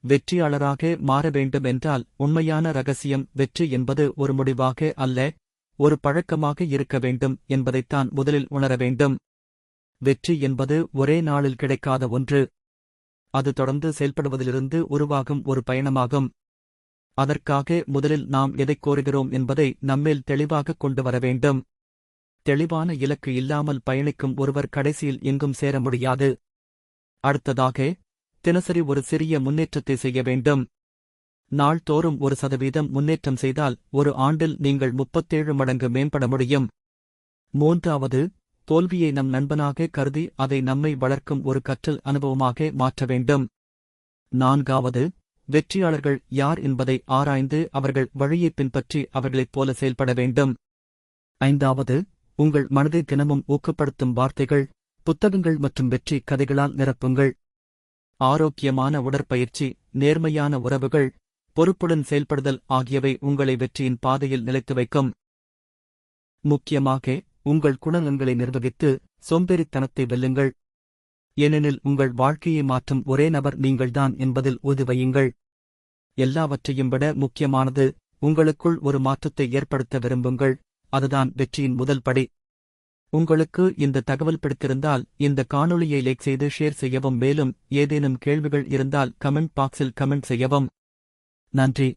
வெற்றியாளராக மாற வேண்டும் என்றால் உண்மையான ரகசியம் வெற்றி என்பது ஒரு முடிவாக அல்ல, ஒரு பழக்கமாக இருக்க வேண்டும் என்பதைத்தான் முதலில் உணர வேண்டும். வெற்றி என்பது ஒரே நாளில் கிடைக்காத ஒன்று. அது தொடர்ந்து செயல்படுவதிலிருந்து உருவாகும் ஒரு பயணமாகும். அதற்காக முதலில் நாம் எதைக் கோருகிறோம் என்பதை நம்மேல் தெளிவாகக் கொண்டு வர வேண்டும். தெளிவான இலக்கு இல்லாமல் பயணிக்கும் ஒருவர் கடைசியில் எங்கும் சேர முடியாது. அடுத்ததாக, தினசரி ஒரு சிறிய முன்னேற்றத்தை செய்ய வேண்டும். நாள்தோறும் 1% முன்னேற்றம் செய்தால் ஒரு ஆண்டில் நீங்கள் 37 மடங்கு மேம்பட முடியும். மூன்றாவது, தோல்வியை நம் நண்பனாக கருதி அதை நம்மை வளர்க்கும் ஒரு கற்றல் அனுபவமாக மாற்ற வேண்டும். நான்காவது, வெற்றியாளர்கள் யார் என்பதை ஆராய்ந்து அவர்கள் வழியைப் பின்பற்றி அவர்களைப் போல செயல்பட வேண்டும். ஐந்தாவது, உங்கள் மனதை தினமும் ஊக்கப்படுத்தும் வார்த்தைகள், புத்தகங்கள் மற்றும் வெற்றி கதைகளால் நிரப்புங்கள். ஆரோக்கியமான உடற்பயிற்சி, நேர்மையான உறவுகள், பொறுப்புடன் செயல்படுதல் ஆகியவை உங்களை வெற்றியின் பாதையில் நிலைத்து வைக்கும். முக்கியமாக, உங்கள் குணநலன்களை நிர்வகித்து சோம்பேறித்தனத்தை வெல்லுங்கள். ஏனெனில் உங்கள் வாழ்க்கையை மாற்றும் ஒரே நபர் நீங்கள்தான் என்பதில் உறுதி வையுங்கள். எல்லாவற்றையும் விட முக்கியமானது, உங்களுக்குள் ஒரு மாற்றத்தை ஏற்படுத்த விரும்புங்கள். அதுதான் வெற்றியின் முதல் படி. உங்களுக்கு இந்த தகவல் பிடித்திருந்தால் இந்த காணொளியை லைக் செய்து ஷேர் செய்யவும். மேலும் ஏதேனும் கேள்விகள் இருந்தால் கமெண்ட் பாக்ஸில் கமெண்ட் செய்யவும். நன்றி.